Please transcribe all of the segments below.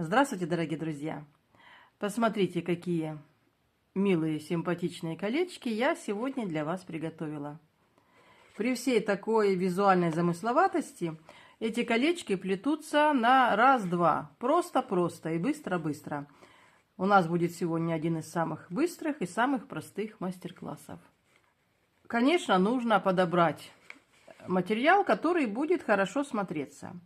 Здравствуйте, дорогие друзья! Посмотрите, какие милые, симпатичные колечки я сегодня для вас приготовила. При всей такой визуальной замысловатости эти колечки плетутся на раз-два. Просто-просто и быстро-быстро. У нас будет сегодня один из самых быстрых и самых простых мастер-классов. Конечно, нужно подобрать материал, который будет хорошо смотреться.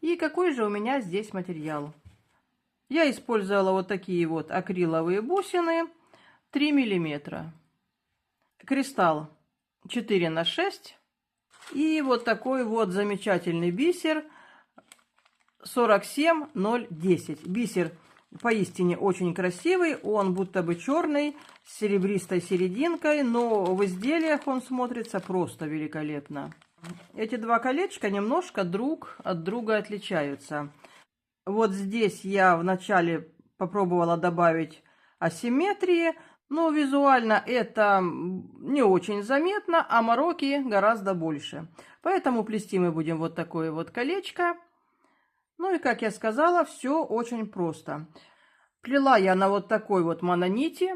И какой же у меня здесь материал? Я использовала вот такие вот акриловые бусины 3 миллиметра. Кристалл 4×6. И вот такой вот замечательный бисер 47010. Бисер поистине очень красивый. Он будто бы черный, с серебристой серединкой. Но в изделиях он смотрится просто великолепно. Эти два колечка немножко друг от друга отличаются. Вот здесь я вначале попробовала добавить асимметрии, но визуально это не очень заметно, а мороки гораздо больше. Поэтому плести мы будем вот такое вот колечко. Ну и, как я сказала, все очень просто. Плела я на вот такой вот мононити,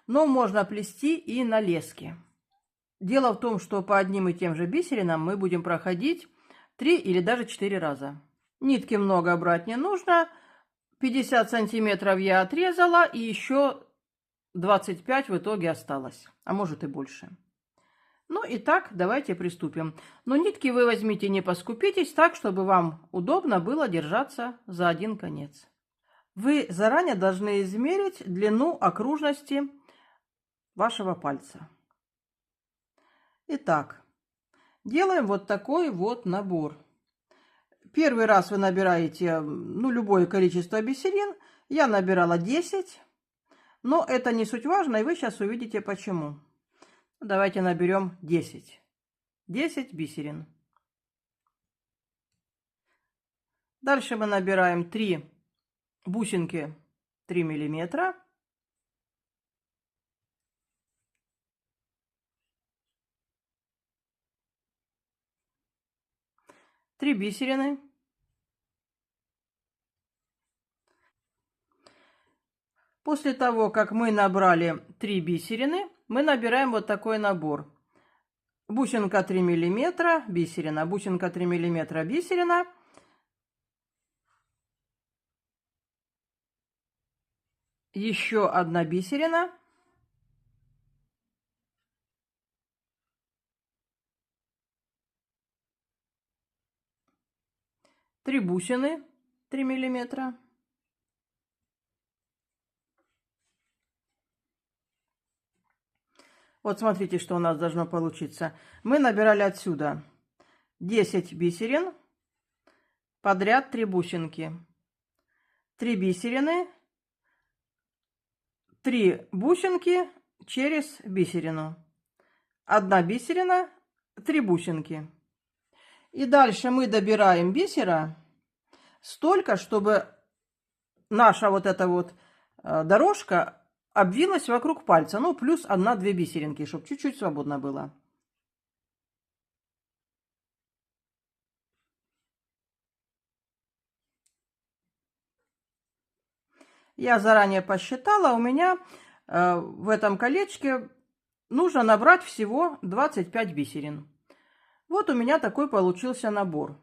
но можно плести и на леске. Дело в том, что по одним и тем же бисеринам мы будем проходить 3 или даже 4 раза. Нитки много брать не нужно. 50 сантиметров я отрезала, и еще 25 в итоге осталось, а может и больше. Ну и так, давайте приступим. Но нитки вы возьмите, не поскупитесь, так, чтобы вам удобно было держаться за один конец. Вы заранее должны измерить длину окружности вашего пальца. Итак, делаем вот такой вот набор. Первый раз вы набираете, любое количество бисерин. Я набирала 10, но это не суть важно, и вы сейчас увидите почему. Давайте наберем 10. 10 бисерин. Дальше мы набираем 3 бусинки 3 миллиметра. Три бисерины. После того, как мы набрали 3 бисерины, мы набираем вот такой набор. Бусинка 3 миллиметра, бисерина, бусинка 3 миллиметра, бисерина. Еще одна бисерина. Три бусины 3 миллиметра. Вот смотрите, что у нас должно получиться. Мы набирали отсюда 10 бисерин, подряд 3 бусинки. 3 бисерины, 3 бусинки через бисерину. 1 бисерина, 3 бусинки. И дальше мы добираем бисера столько, чтобы наша вот эта вот дорожка обвилась вокруг пальца. Ну, плюс 1-2 бисеринки, чтобы чуть-чуть свободно было. Я заранее посчитала, у меня в этом колечке нужно набрать всего 25 бисерин. Вот у меня такой получился набор.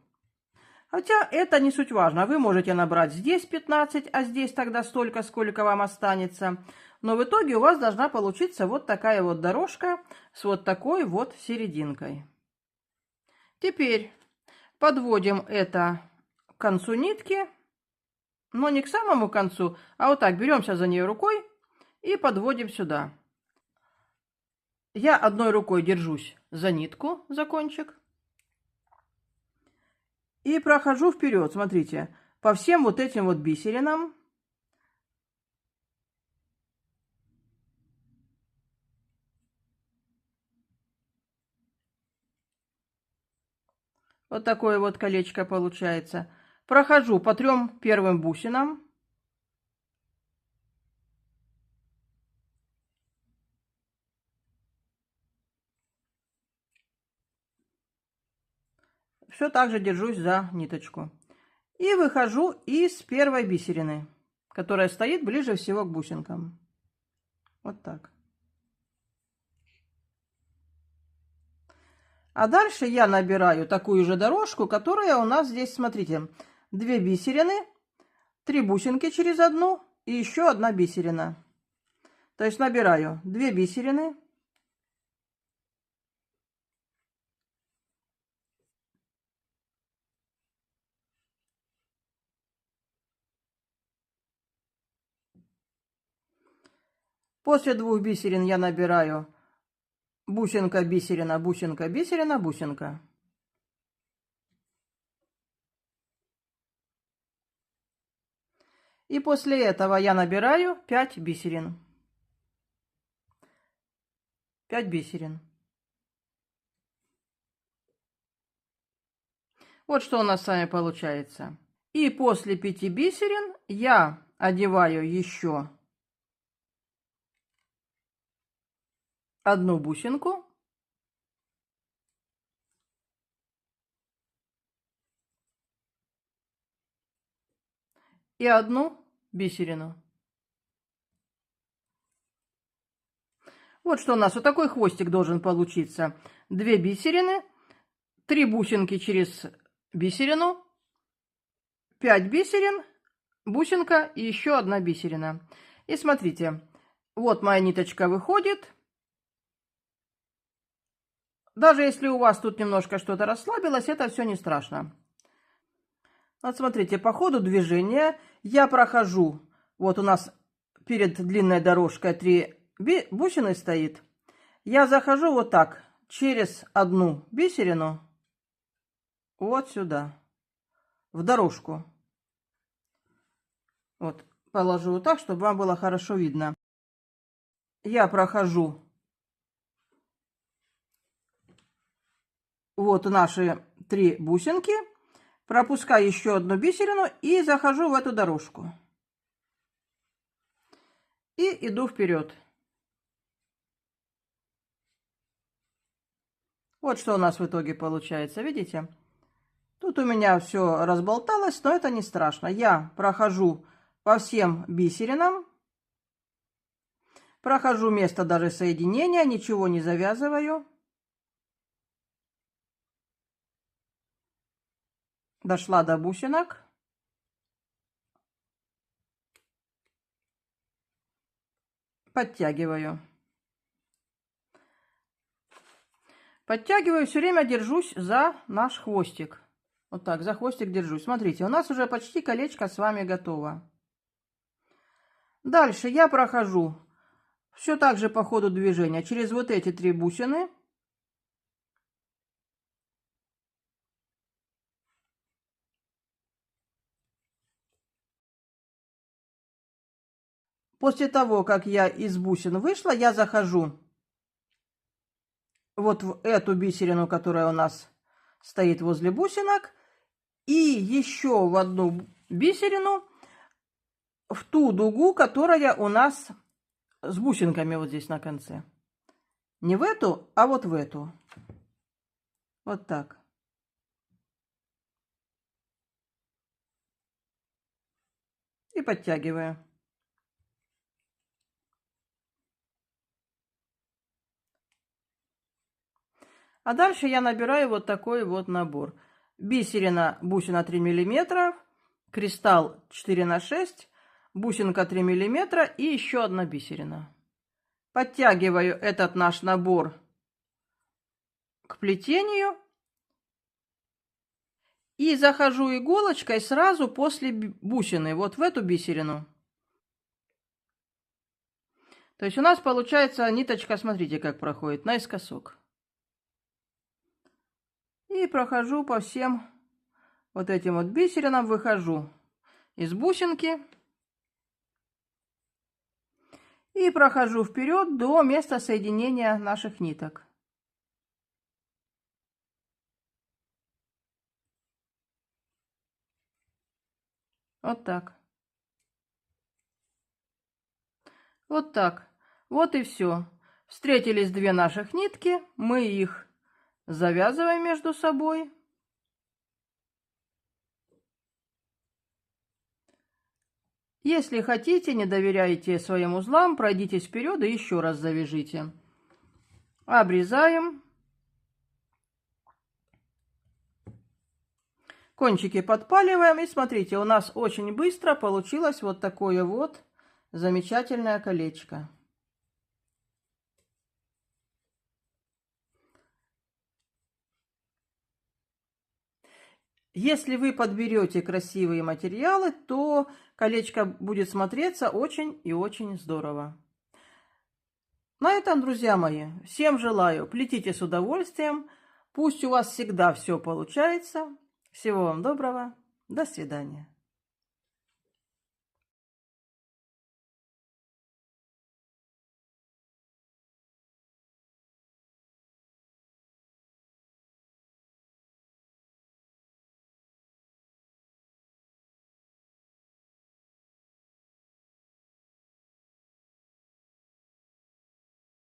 Хотя это не суть важно. Вы можете набрать здесь 15, а здесь тогда столько, сколько вам останется. Но в итоге у вас должна получиться вот такая вот дорожка с вот такой вот серединкой. Теперь подводим это к концу нитки. Но не к самому концу, а вот так беремся за нее рукой и подводим сюда. Я одной рукой держусь за нитку, за кончик. И прохожу вперед, смотрите, по всем вот этим вот бисеринам. Вот такое вот колечко получается. Прохожу по 3 первым бусинам. Все так же держусь за ниточку. И выхожу из первой бисерины, которая стоит ближе всего к бусинкам. Вот так. А дальше я набираю такую же дорожку, которая у нас здесь, смотрите, 2 бисерины, 3 бусинки через одну и еще 1 бисерина. То есть набираю 2 бисерины, после 2 бисерин я набираю бусинка, бисерина, бусинка, бисерина, бусинка. И после этого я набираю 5 бисерин. 5 бисерин. Вот что у нас с вами получается. И после 5 бисерин я одеваю еще 1 бусинку. И 1 бисерину. Вот что у нас, вот такой хвостик должен получиться. 2 бисерины, 3 бусинки через бисерину, 5 бисерин, бусинка и еще 1 бисерина. И смотрите, вот моя ниточка выходит. Даже если у вас тут немножко что-то расслабилось, это все не страшно. Вот смотрите, по ходу движения я прохожу. Вот у нас перед длинной дорожкой 3 бусины стоит. Я захожу вот так, через 1 бисерину, вот сюда, в дорожку. Вот, положу вот так, чтобы вам было хорошо видно. Я прохожу вот наши 3 бусинки, пропускаю еще 1 бисерину и захожу в эту дорожку. И иду вперед. Вот что у нас в итоге получается, видите? Тут у меня все разболталось, но это не страшно. Я прохожу по всем бисеринам, прохожу место даже соединения, ничего не завязываю. Дошла до бусинок. Подтягиваю. Подтягиваю, все время держусь за наш хвостик. Вот так, за хвостик держусь. Смотрите, у нас уже почти колечко с вами готово. Дальше я прохожу все так же по ходу движения через вот эти 3 бусины. После того, как я из бусин вышла, я захожу вот в эту бисерину, которая у нас стоит возле бусинок, и еще в 1 бисерину в ту дугу, которая у нас с бусинками вот здесь на конце. Не в эту, а вот в эту. Вот так. И подтягиваю. А дальше я набираю вот такой вот набор. Бисерина, бусина 3 мм, кристалл 4×6, бусинка 3 мм и еще 1 бисерина. Подтягиваю этот наш набор к плетению и захожу иголочкой сразу после бусины, вот в эту бисерину. То есть у нас получается ниточка, смотрите, как проходит, наискосок. И прохожу по всем вот этим вот бисеринам, выхожу из бусинки и прохожу вперед до места соединения наших ниток. Вот так. Вот так. Вот и все. Встретились 2 наших нитки, мы их завязываем между собой. Если хотите, не доверяете своим узлам, пройдитесь вперед и еще раз завяжите. Обрезаем. Кончики подпаливаем. И смотрите, у нас очень быстро получилось вот такое вот замечательное колечко. Если вы подберете красивые материалы, то колечко будет смотреться очень и очень здорово. На этом, друзья мои, всем желаю, плетите с удовольствием. Пусть у вас всегда все получается. Всего вам доброго. До свидания.